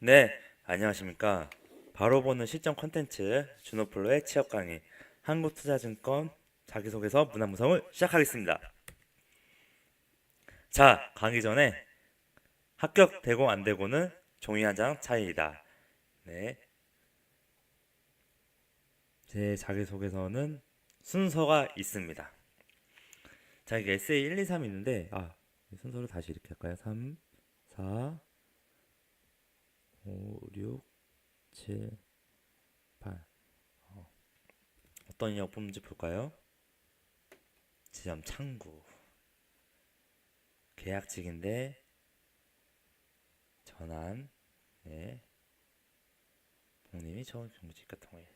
네, 안녕하십니까. 바로 보는 시점 컨텐츠 준호플로의 취업 강의 한국투자증권 자기소개서 문화무성을 시작하겠습니다. 자, 강의 전에 합격되고 안 되고는 종이 한 장 차이이다. 네, 제 자기소개서는 순서가 있습니다. 자, 이게 에세이 1, 2, 3 있는데 순서를 다시 이렇게 할까요? 3, 4, 5, 6, 7, 8. 어떤 역품인지 볼까요? 지점 창구. 계약직인데 전환. 네. 부모님이 정부지가 통해.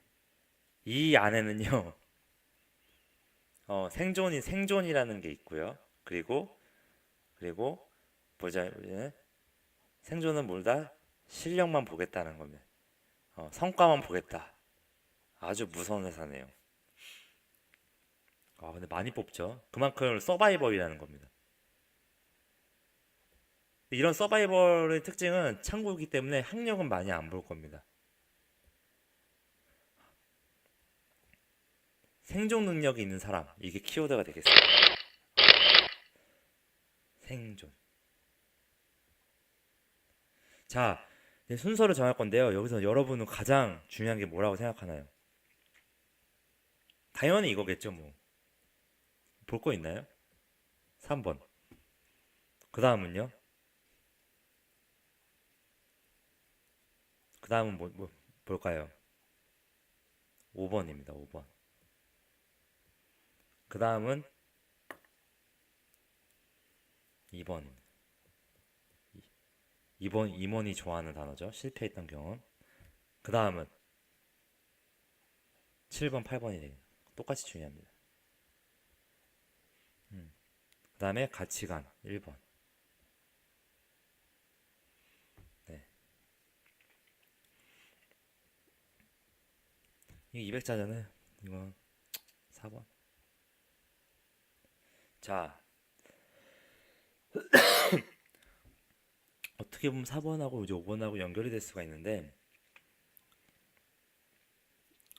이 안에는요. 생존이라는 게 있고요. 그리고 보자. 생존은 뭘다? 실력만 보겠다는 겁니다. 성과만 보겠다. 아주 무서운 회사네요. 근데 많이 뽑죠. 그만큼 서바이벌이라는 겁니다. 이런 서바이벌의 특징은 창구이기 때문에 학력은 많이 안 볼 겁니다. 생존 능력이 있는 사람, 이게 키워드가 되겠습니다. 생존. 자, 이제 순서를 정할 건데요. 여기서 여러분은 가장 중요한 게 뭐라고 생각하나요? 당연히 이거겠죠, 뭐. 볼 거 있나요? 3번. 그 다음은요? 그 다음은 뭘까요? 5번입니다, 5번. 그 다음은 2번. 2번, 임원이 좋아하는 단어죠. 실패했던 경험. 그 다음은 7번, 8번이 돼요. 똑같이 중요합니다. 그 다음에 가치관, 1번. 네. 이게 200자잖아요. 이거 4번. 자, 어떻게 보면 4번하고 이제 5번하고 연결이 될 수가 있는데,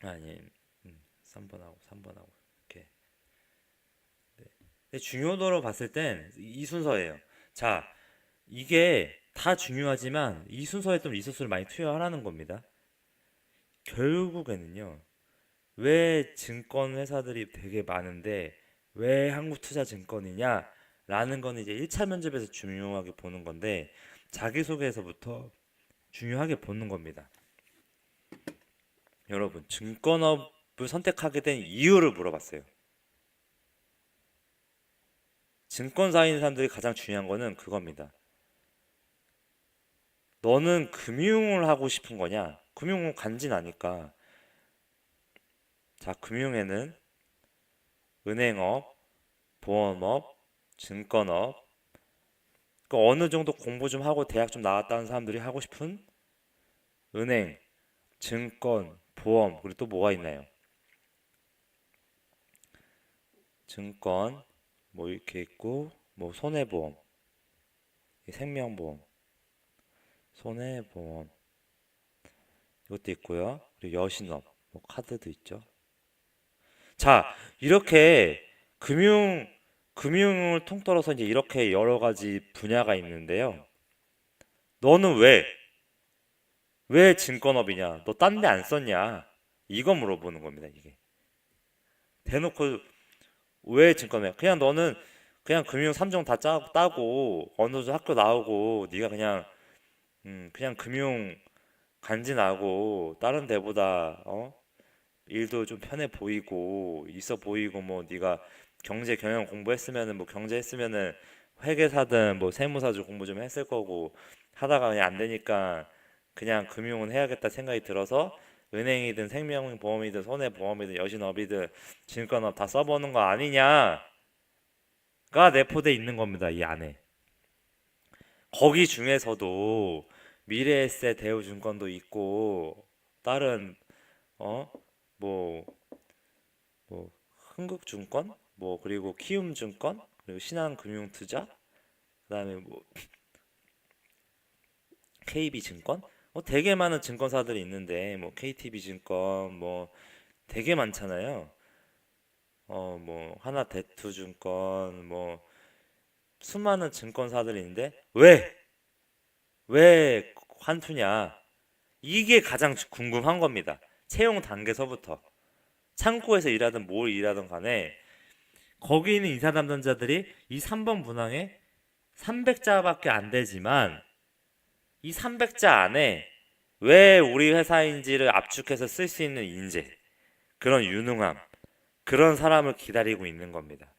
아니, 3번하고 이렇게. 근데 중요도로 봤을 땐 이 순서예요. 자, 이게 다 중요하지만 이 순서에 좀 리소스를 많이 투여하라는 겁니다. 결국에는요, 왜 증권 회사들이 되게 많은데 왜 한국투자증권이냐? 라는 건 이제 1차 면접에서 중요하게 보는 건데 자기소개에서부터 중요하게 보는 겁니다. 여러분, 증권업을 선택하게 된 이유를 물어봤어요. 증권사인 사람들이 가장 중요한 거는 그겁니다. 너는 금융을 하고 싶은 거냐? 금융은 간지나니까. 자, 금융에는 은행업, 보험업, 증권업, 그 어느 정도 공부 좀 하고 대학 좀 나왔다는 사람들이 하고 싶은 은행, 증권, 보험, 그리고 또 뭐가 있나요? 증권, 뭐 이렇게 있고, 뭐 손해보험, 생명보험, 손해보험, 이것도 있고요. 그리고 여신업, 뭐 카드도 있죠. 자, 이렇게 금융, 금융을 통틀어서 이제 이렇게 여러 가지 분야가 있는데요. 너는 왜 증권업이냐? 너 딴 데 안 썼냐? 이거 물어보는 겁니다, 이게. 대놓고 왜 증권업이야? 그냥 너는 그냥 금융 3종 다 따고 어느 정도 학교 나오고 네가 그냥 금융 간지 나고 다른 데보다 일도 좀 편해 보이고 있어 보이고 뭐 네가 경제 경영 공부했으면은 뭐 경제 했으면은 회계사든 뭐 세무사주 공부 좀 했을 거고 하다가 그냥 안 되니까 그냥 금융은 해야겠다 생각이 들어서 은행이든 생명보험이든 손해보험이든 여신업이든 증권업 다 써보는 거 아니냐가 내포돼 있는 겁니다, 이 안에. 거기 중에서도 미래에셋 대우증권도 있고 다른 어 뭐 뭐 흥국증권 뭐 그리고 키움증권 그리고 신한금융투자 그다음에 뭐 KB증권 되게 많은 증권사들이 있는데 뭐 KTB증권 뭐 되게 많잖아요. 뭐 하나대투증권 뭐 수많은 증권사들이 있는데 왜 환투냐? 이게 가장 궁금한 겁니다. 채용 단계서부터 창고에서 일하든 뭘 일하든 간에 거기 있는 인사 담당자들이 이 3번 문항에 300자밖에 안 되지만 이 300자 안에 왜 우리 회사인지를 압축해서 쓸 수 있는 인재, 그런 유능함, 그런 사람을 기다리고 있는 겁니다.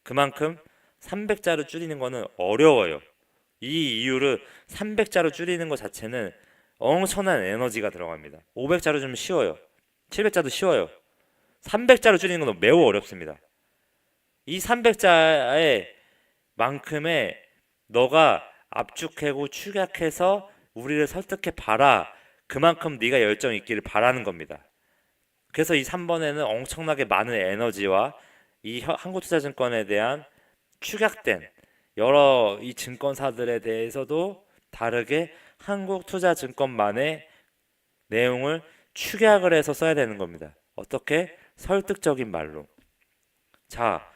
그만큼 300자를 줄이는 거는 어려워요. 이 이유를 300자로 줄이는 것 자체는 엄청난 에너지가 들어갑니다. 500자로 좀 쉬워요. 700자도 쉬워요. 300자로 줄이는 건 매우 어렵습니다. 이 300자의 만큼의 너가 압축하고 축약해서 우리를 설득해 봐라. 그만큼 네가 열정 있기를 바라는 겁니다. 그래서 이 3번에는 엄청나게 많은 에너지와 이 한국투자증권에 대한 축약된 여러 이 증권사들에 대해서도 다르게 한국투자증권만의 내용을 축약을 해서 써야 되는 겁니다. 어떻게? 설득적인 말로. 자,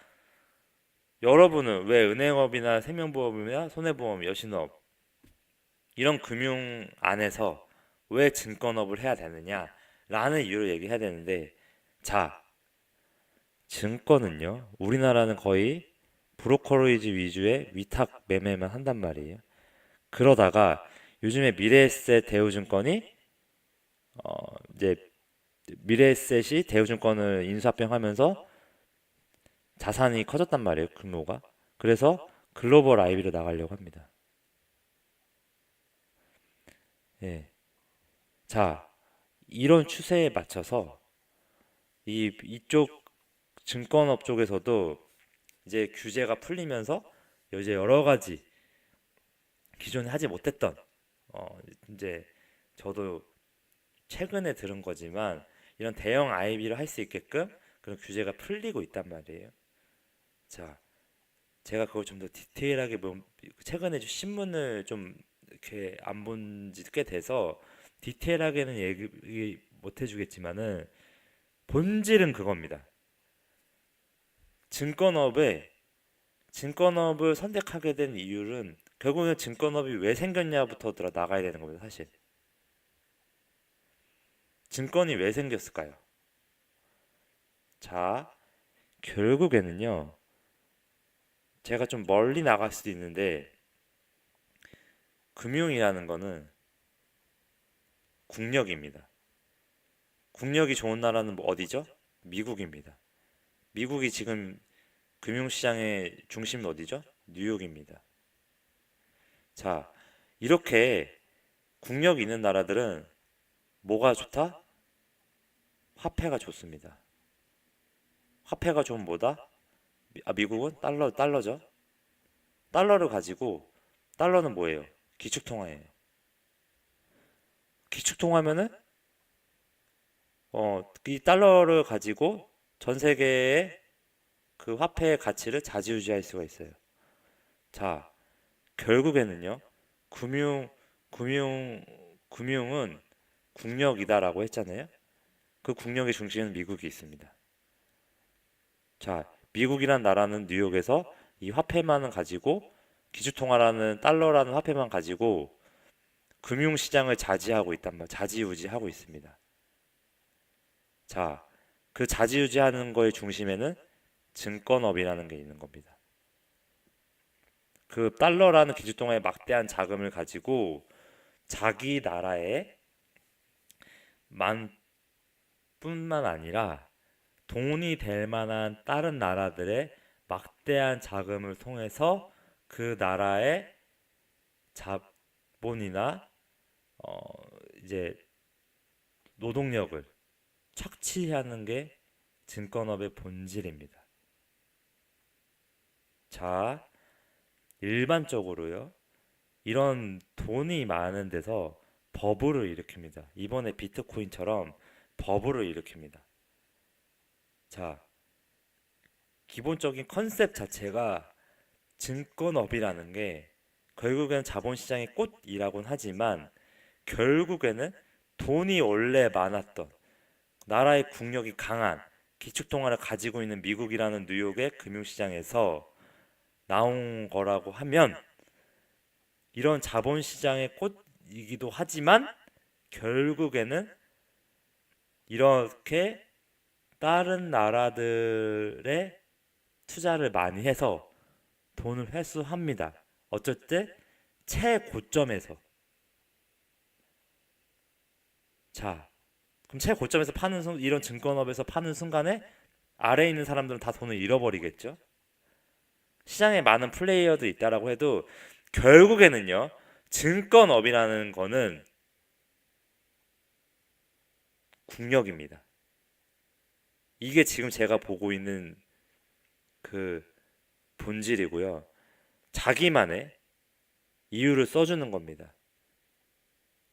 여러분은 왜 은행업이나 생명보험이나 손해보험, 여신업 이런 금융 안에서 왜 증권업을 해야 되느냐 라는 이유를 얘기해야 되는데, 자, 증권은요, 우리나라는 거의 브로커리지 위주의 위탁 매매만 한단 말이에요. 그러다가 요즘에 미래에셋 대우증권이 이제 미래에셋이 대우증권을 인수합병하면서 자산이 커졌단 말이에요, 규모가. 그래서 글로벌 IB로 나가려고 합니다. 예. 자, 이런 추세에 맞춰서 이쪽 증권업 쪽에서도 이제 규제가 풀리면서 이제 여러 가지 기존에 하지 못했던 이제 저도 최근에 들은 거지만 이런 대형 IB를 할 수 있게끔 그런 규제가 풀리고 있단 말이에요. 자, 제가 그걸 좀 더 디테일하게 최근에 좀 신문을 좀 이렇게 안 본 지 꽤 돼서 디테일하게는 얘기 못 해주겠지만은 본질은 그겁니다. 증권업에 증권업을 선택하게 된 이유는 결국은 증권업이 왜 생겼냐부터 들어 나가야 되는 겁니다. 사실 증권이 왜 생겼을까요? 자, 결국에는요, 제가 좀 멀리 나갈 수도 있는데 금융이라는 거는 국력입니다. 국력이 좋은 나라는 뭐 어디죠? 미국입니다. 미국이 지금 금융시장의 중심은 어디죠? 뉴욕입니다. 자, 이렇게 국력이 있는 나라들은 뭐가 좋다? 화폐가 좋습니다. 화폐가 좋은 뭐다? 미국은 달러죠. 달러를 가지고, 달러는 뭐예요? 기축통화예요. 기축통화면은 이 달러를 가지고 전 세계의 그 화폐의 가치를 좌지우지할 수가 있어요. 자, 결국에는요, 금융, 금융, 금융은 국력이다라고 했잖아요. 그 국력의 중심에는 미국이 있습니다. 자, 미국이란 나라는 뉴욕에서 이 화폐만을 가지고 기축통화라는 달러라는 화폐만 가지고 금융시장을 자지하고 있단 말, 자지우지하고 있습니다. 자, 그 자지우지하는 거의 중심에는 증권업이라는 게 있는 겁니다. 그 달러라는 기축통화의 막대한 자금을 가지고 자기 나라의 만 뿐만 아니라 돈이 될 만한 다른 나라들의 막대한 자금을 통해서 그 나라의 자본이나 어 이제 노동력을 착취하는 게 증권업의 본질입니다. 자, 일반적으로요, 이런 돈이 많은 데서 버블을 일으킵니다. 이번에 비트코인처럼 버블을 일으킵니다. 자, 기본적인 컨셉 자체가 증권업이라는 게 결국엔 자본시장의 꽃이라고는 하지만 결국에는 돈이 원래 많았던 나라의 국력이 강한 기축통화를 가지고 있는 미국이라는 뉴욕의 금융시장에서 나온 거라고 하면 이런 자본시장의 꽃이기도 하지만 결국에는 이렇게 다른 나라들의 투자를 많이 해서 돈을 회수합니다. 어쩔 때 최고점에서. 자, 그럼 최고점에서 이런 증권업에서 파는 순간에 아래에 있는 사람들은 다 돈을 잃어버리겠죠. 시장에 많은 플레이어도 있다라고 해도 결국에는요, 증권업이라는 거는 국력입니다. 이게 지금 제가 보고 있는 그 본질이고요. 자기만의 이유를 써주는 겁니다.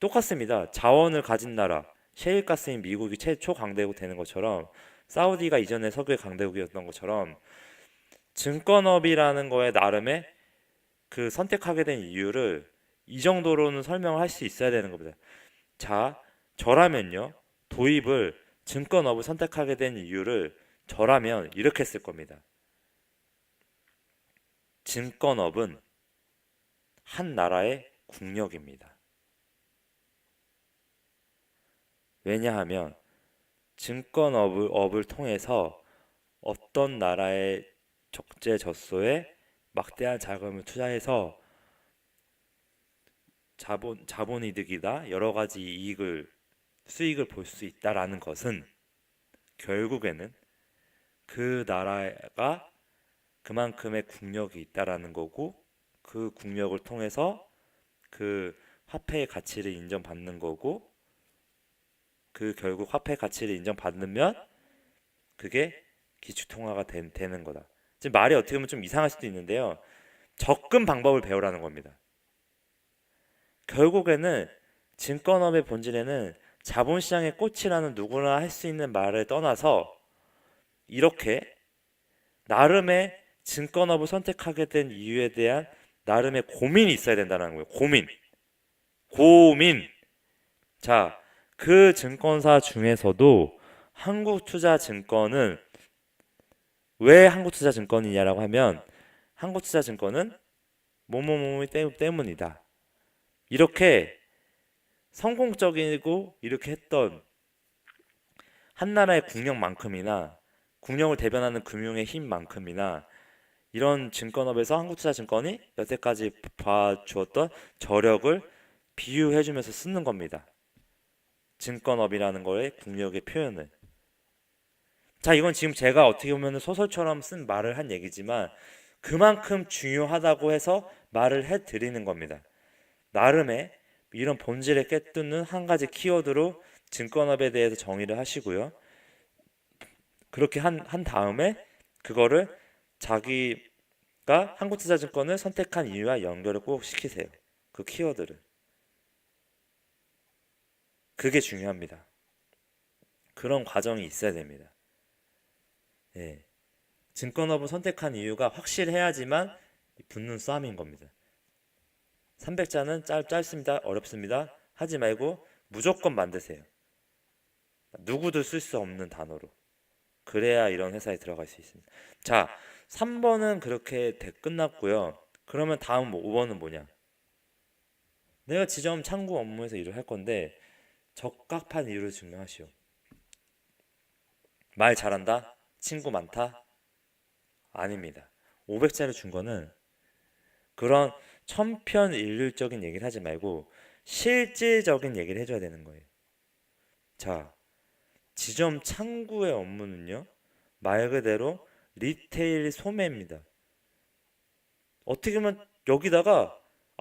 똑같습니다. 자원을 가진 나라, 셰일가스인 미국이 최초 강대국 되는 것처럼 사우디가 이전에 석유의 강대국이었던 것처럼 증권업이라는 거에 나름의 그 선택하게 된 이유를 이 정도로는 설명을 할 수 있어야 되는 겁니다. 자, 저라면요. 도입을 증권업을 선택하게 된 이유를 저라면 이렇게 쓸 겁니다. 증권업은 한 나라의 국력입니다. 왜냐하면 증권업을 통해서 어떤 나라의 적재적소에 막대한 자금을 투자해서 자본이득이다 여러 가지 수익을 볼 수 있다라는 것은 결국에는 그 나라가 그만큼의 국력이 있다라는 거고 그 국력을 통해서 그 화폐의 가치를 인정받는 거고 그 결국 화폐 가치를 인정받으면 그게 기축통화가 되는 거다. 지금 말이 어떻게 보면 좀 이상할 수도 있는데요. 접근 방법을 배우라는 겁니다. 결국에는 증권업의 본질에는 자본시장의 꽃이라는 누구나 할 수 있는 말을 떠나서 이렇게 나름의 증권업을 선택하게 된 이유에 대한 나름의 고민이 있어야 된다는 거예요. 고민. 자, 그 증권사 중에서도 한국투자증권은 왜 한국투자증권이냐라고 하면 한국투자증권은 뭐뭐뭐 때문이다. 이렇게 성공적이고 이렇게 했던 한 나라의 국력만큼이나 국력을 대변하는 금융의 힘만큼이나 이런 증권업에서 한국투자증권이 여태까지 봐주었던 저력을 비유해주면서 쓰는 겁니다. 증권업이라는 거의 국력의 표현을. 자, 이건 지금 제가 어떻게 보면 소설처럼 쓴 말을 한 얘기지만 그만큼 중요하다고 해서 말을 해드리는 겁니다. 나름의 이런 본질을 깨뚫는 한 가지 키워드로 증권업에 대해서 정의를 하시고요. 그렇게 한 다음에 그거를 자기가 한국투자증권을 선택한 이유와 연결을 꼭 시키세요. 그 키워드를. 그게 중요합니다. 그런 과정이 있어야 됩니다. 예. 증권업을 선택한 이유가 확실해야지만 붙는 싸움인 겁니다. 300자는 짧습니다. 어렵습니다. 하지 말고 무조건 만드세요. 누구도 쓸 수 없는 단어로. 그래야 이런 회사에 들어갈 수 있습니다. 자, 3번은 그렇게 끝났고요. 그러면 다음 5번은 뭐냐? 내가 지점 창구 업무에서 일을 할 건데 적합한 이유를 증명하시오. 말 잘한다? 친구 많다? 아닙니다. 500자를 준 거는 그런 천편일률적인 얘기를 하지 말고 실질적인 얘기를 해줘야 되는 거예요. 자, 지점 창구의 업무는요, 말 그대로 리테일 소매입니다. 어떻게 보면 여기다가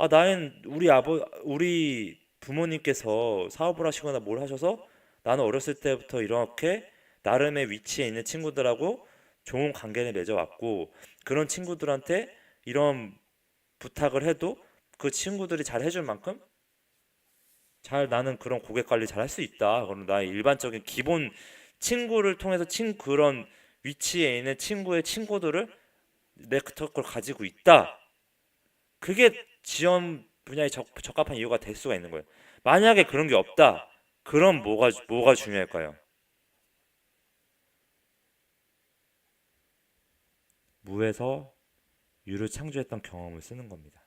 나는 우리 부모님께서 사업을 하시거나 뭘 하셔서 나는 어렸을 때부터 이렇게 나름의 위치에 있는 친구들하고 좋은 관계를 맺어왔고 그런 친구들한테 이런 부탁을 해도 그 친구들이 잘 해줄 만큼 나는 그런 고객 관리 잘 할 수 있다. 그럼 나의 일반적인 기본 친구를 통해서 그런 위치에 있는 친구의 친구들을 네트워크를 가지고 있다. 그게 지원 분야의 적합한 이유가 될 수가 있는 거예요. 만약에 그런 게 없다. 그럼 뭐가 중요할까요? 무에서 유를 창조했던 경험을 쓰는 겁니다.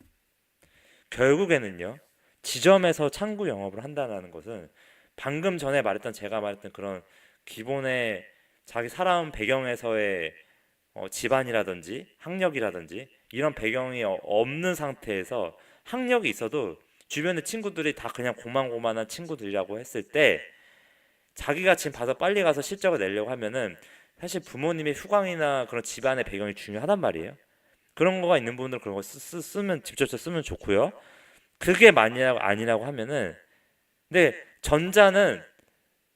결국에는요, 지점에서 창구 영업을 한다는 것은 방금 전에 말했던 제가 말했던 그런 기본의 자기 살아온 배경에서의 집안이라든지 학력이라든지 이런 배경이 없는 상태에서 학력이 있어도 주변의 친구들이 다 그냥 고만고만한 친구들이라고 했을 때 자기가 지금 봐서 빨리 가서 실적을 내려고 하면은 사실 부모님의 휴강이나 그런 집안의 배경이 중요하단 말이에요. 그런 거가 있는 분들은 그런 거 쓰면 직접 쓰면 좋고요. 그게 만약 아니라고 하면은 근데 전자는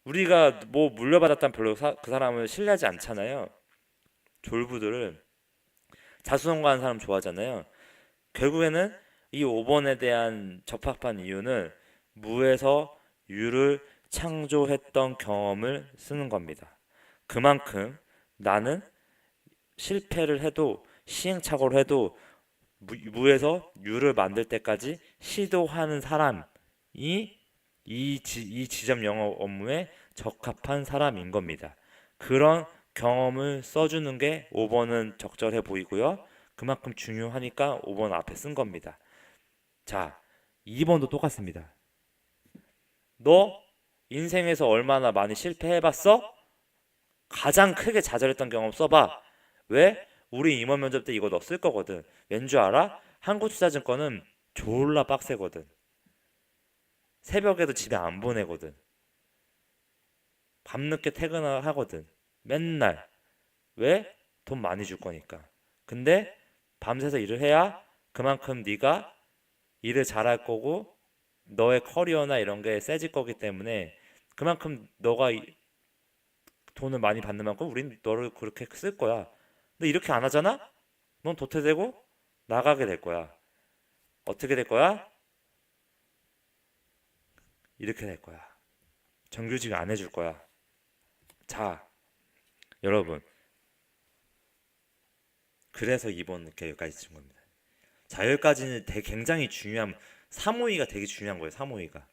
우리가 뭐 물려받았다면 별로 그 사람을 신뢰하지 않잖아요. 졸부들을 자수성가하는 사람 좋아하잖아요. 결국에는 이 5번에 대한 적합한 이유는 무에서 유를 창조했던 경험을 쓰는 겁니다. 그만큼 나는 실패를 해도 시행착오를 해도 무에서 유를 만들 때까지 시도하는 사람이 이 지점 영업 업무에 적합한 사람인 겁니다. 그런 경험을 써주는 게 5번은 적절해 보이고요. 그만큼 중요하니까 5번 앞에 쓴 겁니다. 자, 2번도 똑같습니다. 너 인생에서 얼마나 많이 실패해봤어? 가장 크게 좌절했던 경험 써봐. 왜? 우리 임원 면접 때 이거 너 쓸 거거든. 왠 줄 알아? 한국투자증권은 졸라 빡세거든. 새벽에도 집에 안 보내거든. 밤늦게 퇴근하거든. 맨날. 왜? 돈 많이 줄 거니까. 근데 밤새서 일을 해야 그만큼 네가 일을 잘할 거고 너의 커리어나 이런 게 세질 거기 때문에 그만큼 너가 돈을 많이 받는 만큼 우린 너를 그렇게 쓸 거야. 근데 이렇게 안 하잖아? 넌 도태되고 나가게 될 거야. 어떻게 될 거야? 이렇게 될 거야. 정규직 안 해줄 거야. 자, 여러분. 그래서 이번 이렇게 여기까지 준 겁니다. 자, 여기까지는 굉장히 중요한, 사모의가 되게 중요한 거예요, 사모의가.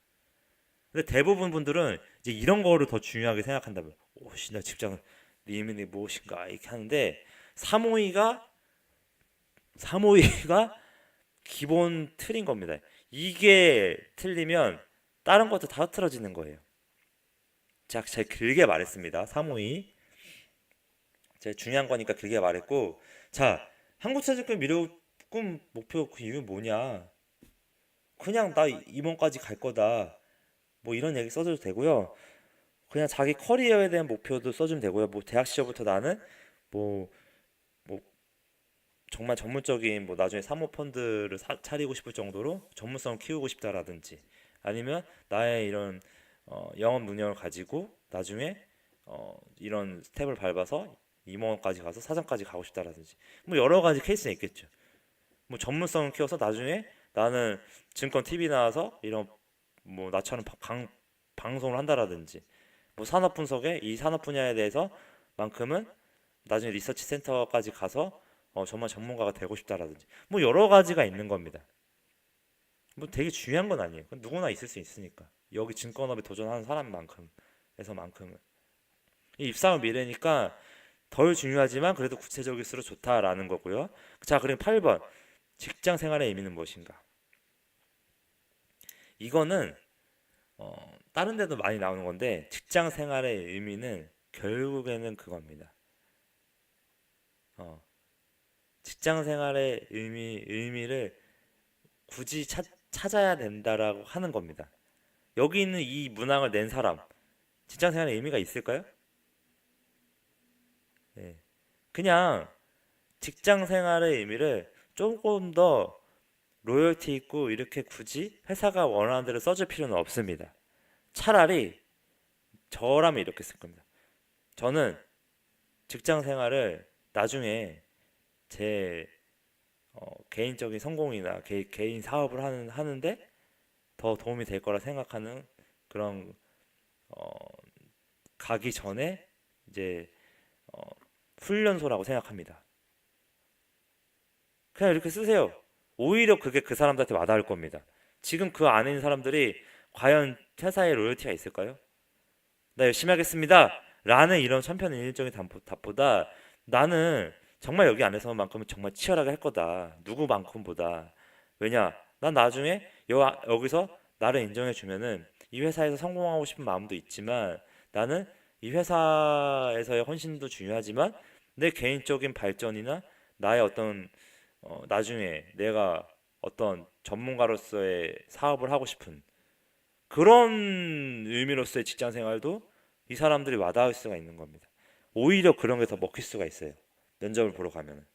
근데 대부분 분들은 이제 이런 거를 더 중요하게 생각한다면, 오씨, 나 직장, 리민이 무엇인가, 이렇게 하는데, 사모의가, 사모의가 기본 틀인 겁니다. 이게 틀리면 다른 것도 다 흐트러지는 거예요. 제가 길게 말했습니다. 사모의. 제가 중요한 거니까 길게 말했고, 자, 한국체육관 미래 꿈 목표 그 이유 뭐냐? 그냥 나 임원까지 갈 거다. 뭐 이런 얘기 써줘도 되고요. 그냥 자기 커리어에 대한 목표도 써주면 되고요. 뭐 대학 시절부터 나는 뭐, 뭐 정말 전문적인 뭐 나중에 사모펀드를 차리고 싶을 정도로 전문성을 키우고 싶다라든지 아니면 나의 이런 영업 능력을 가지고 나중에 이런 스텝을 밟아서 임원까지 가서 사장까지 가고 싶다라든지 뭐 여러 가지 케이스는 있겠죠. 뭐 전문성을 키워서 나중에 나는 증권 TV 나와서 이런 뭐 나처럼 방송을 한다라든지 뭐 산업 분석에 이 산업 분야에 대해서 만큼은 나중에 리서치 센터까지 가서 정말 전문가가 되고 싶다라든지 뭐 여러 가지가 있는 겁니다. 뭐 되게 중요한 건 아니에요. 그건 누구나 있을 수 있으니까 여기 증권업에 도전하는 사람만큼에서만큼은 이 입사원 미래니까 덜 중요하지만 그래도 구체적일수록 좋다라는 거고요. 자, 그럼 8번 직장 생활의 의미는 무엇인가? 이거는 다른 데도 많이 나오는 건데 직장 생활의 의미는 결국에는 그겁니다. 어, 직장 생활의 의미를 굳이 찾아야 된다라고 하는 겁니다. 여기 있는 이 문항을 낸 사람 직장 생활의 의미가 있을까요? 네. 그냥 직장 생활의 의미를 조금 더 로열티 있고 이렇게 굳이 회사가 원하는 대로 써줄 필요는 없습니다. 차라리 저라면 이렇게 쓸 겁니다. 저는 직장 생활을 나중에 제 개인적인 성공이나 개인 사업을 하는데 더 도움이 될 거라 생각하는 그런 어, 가기 전에 이제 어, 훈련소라고 생각합니다. 그냥 이렇게 쓰세요. 오히려 그게 그 사람들한테 와닿을 겁니다. 지금 그 안에 있는 사람들이 과연 회사에 로열티가 있을까요? 나 열심히 하겠습니다. 라는 이런 천편일률적인 답보다 나는 정말 여기 안에서만큼은 정말 치열하게 할 거다. 누구만큼보다. 왜냐? 난 나중에 여기서 나를 인정해 주면은 이 회사에서 성공하고 싶은 마음도 있지만 나는 이 회사에서의 헌신도 중요하지만 내 개인적인 발전이나 나의 어떤 나중에 내가 어떤 전문가로서의 사업을 하고 싶은 그런 의미로서의 직장 생활도 이 사람들이 와닿을 수가 있는 겁니다. 오히려 그런 게 더 먹힐 수가 있어요. 면접을 보러 가면은.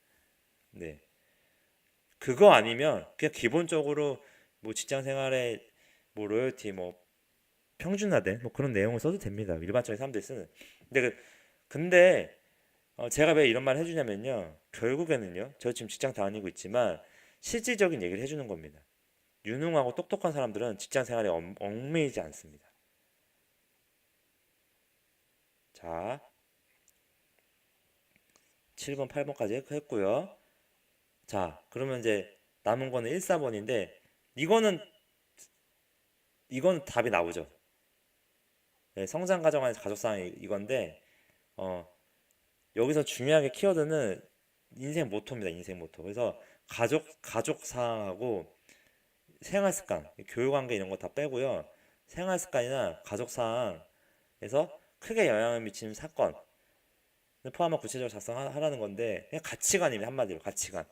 네. 그거 아니면 그냥 기본적으로 뭐 직장 생활에 뭐 로열티 뭐 평준화된 뭐 그런 내용을 써도 됩니다. 일반적인 사람들이 쓰는. 근데 제가 왜 이런 말 해주냐면요. 결국에는요. 저 지금 직장 다니고 있지만 실질적인 얘기를 해주는 겁니다. 유능하고 똑똑한 사람들은 직장 생활에 얽매이지 않습니다. 자, 7번, 8번까지 했고요. 자, 그러면 이제 남은 거는 1, 4번인데 이거는 답이 나오죠. 네, 성장 과정의 가족상 이건데 어, 여기서 중요하게 키워드는 인생 모토입니다. 인생 모토. 그래서 가족 사항하고 생활 습관, 교육 관계 이런 거 다 빼고요. 생활 습관이나 가족 사항에서 크게 영향을 미치는 사건을 포함한 구체적으로 작성하라는 건데 그냥 가치관입니다. 한마디로 가치관.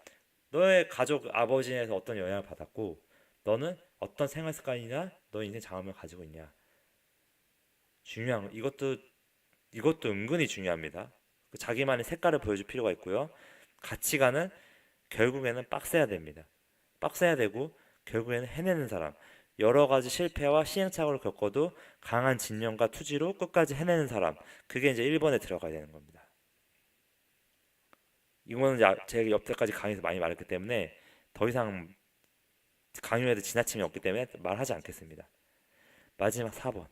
너의 가족 아버지에서 어떤 영향을 받았고 너는 어떤 생활 습관이나 너의 인생 장엄을 가지고 있냐. 중요한 이것도 은근히 중요합니다. 자기만의 색깔을 보여줄 필요가 있고요. 가치관은 결국에는 빡세야 됩니다. 빡세야 되고 결국에는 해내는 사람. 여러 가지 실패와 시행착오를 겪어도 강한 진념과 투지로 끝까지 해내는 사람. 그게 이제 1번에 들어가야 되는 겁니다. 이거는 이제 제가 옆에까지 강의에서 많이 말했기 때문에 더 이상 강요해도 지나침이 없기 때문에 말하지 않겠습니다. 마지막 4번.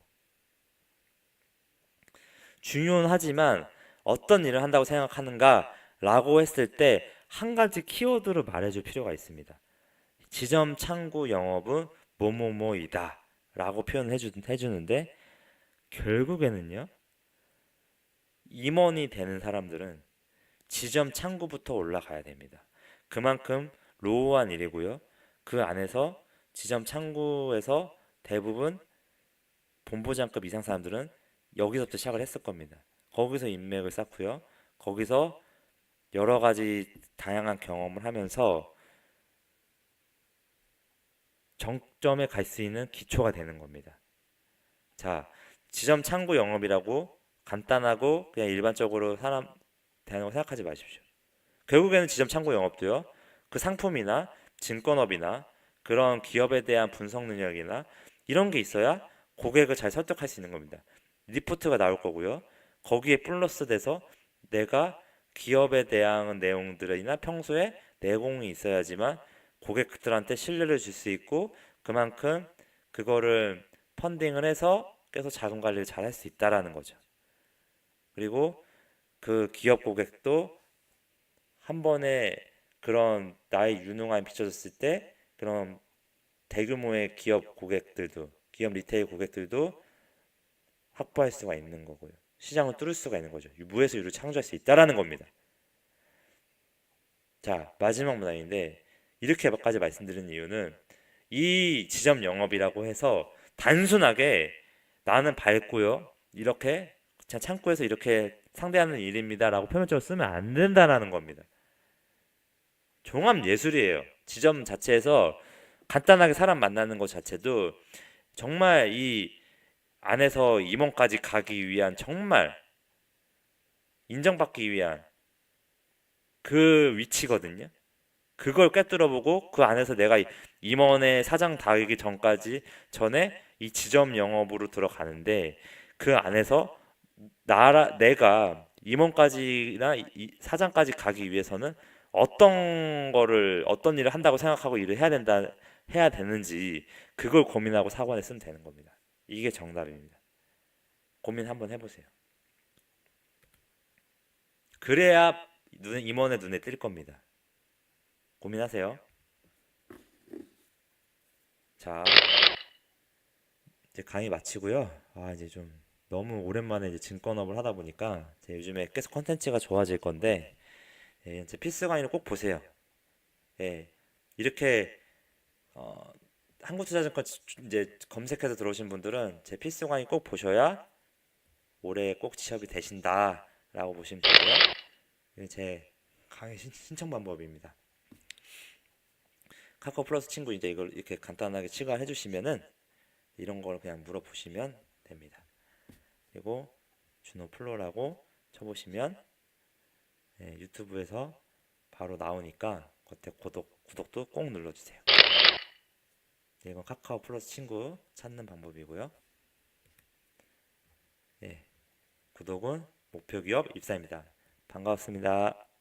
중요하지만 어떤 일을 한다고 생각하는가 라고 했을 때 한 가지 키워드를 말해줄 필요가 있습니다. 지점 창구 영업은 뭐뭐뭐이다 라고 표현을 해주는데 결국에는요 임원이 되는 사람들은 지점 창구부터 올라가야 됩니다. 그만큼 로우한 일이고요. 그 안에서 지점 창구에서 대부분 본부장급 이상 사람들은 여기서부터 시작을 했을 겁니다. 거기서 인맥을 쌓고요. 거기서 여러 가지 다양한 경험을 하면서 정점에 갈 수 있는 기초가 되는 겁니다. 자, 지점 창구 영업이라고 간단하고 그냥 일반적으로 사람 대하는 거 생각하지 마십시오. 결국에는 지점 창구 영업도요. 그 상품이나 증권업이나 그런 기업에 대한 분석 능력이나 이런 게 있어야 고객을 잘 설득할 수 있는 겁니다. 리포트가 나올 거고요. 거기에 플러스 돼서 내가 기업에 대한 내용들이나 평소에 내공이 있어야지만 고객들한테 신뢰를 줄 수 있고 그만큼 그거를 펀딩을 해서 계속 자금 관리를 잘 할 수 있다라는 거죠. 그리고 그 기업 고객도 한 번에 그런 나의 유능함이 비춰졌을 때 그런 대규모의 기업 리테일 고객들도 확보할 수가 있는 거고요. 시장을 뚫을 수가 있는 거죠. 무에서 유를 창조할 수 있다라는 겁니다. 자, 마지막 문항인데 이렇게까지 말씀드린 이유는 이 지점 영업이라고 해서 단순하게 나는 밝고요. 이렇게 그냥 창구에서 이렇게 상대하는 일입니다라고 표면적으로 쓰면 안 된다라는 겁니다. 종합 예술이에요. 지점 자체에서 간단하게 사람 만나는 것 자체도 정말 이 안에서 임원까지 가기 위한 정말 인정받기 위한 그 위치거든요. 그걸 꿰뚫어보고 그 안에서 내가 임원의 사장 다기기 전에 이 지점 영업으로 들어가는데 그 안에서 내가 임원까지나 사장까지 가기 위해서는 어떤 일을 한다고 생각하고 일을 해야 되는지 그걸 고민하고 사관에 쓰면 되는 겁니다. 이게 정답입니다. 고민 한번 해보세요. 그래야 임원의 눈에 띌 겁니다. 고민하세요. 자, 이제 강의 마치고요. 이제 좀 너무 오랜만에 이제 증권업을 하다 보니까 제 요즘에 계속 컨텐츠가 좋아질 건데, 제 필수 강의는 꼭 보세요. 예, 이렇게 어, 한국투자증권 이제 검색해서 들어오신 분들은 제 필수 강의 꼭 보셔야 올해 꼭 취업이 되신다라고 보시면 되고요. 이게 제 강의 신청 방법입니다. 카카오 플러스 친구 이제 이걸 이렇게 간단하게 추가해 주시면은 이런 걸 그냥 물어보시면 됩니다. 그리고 준호 플로라고 쳐보시면 유튜브에서 바로 나오니까 그때 구독도 꼭 눌러주세요. 이건 카카오 플러스 친구 찾는 방법이고요. 구독은 목표 기업 입사입니다. 반갑습니다.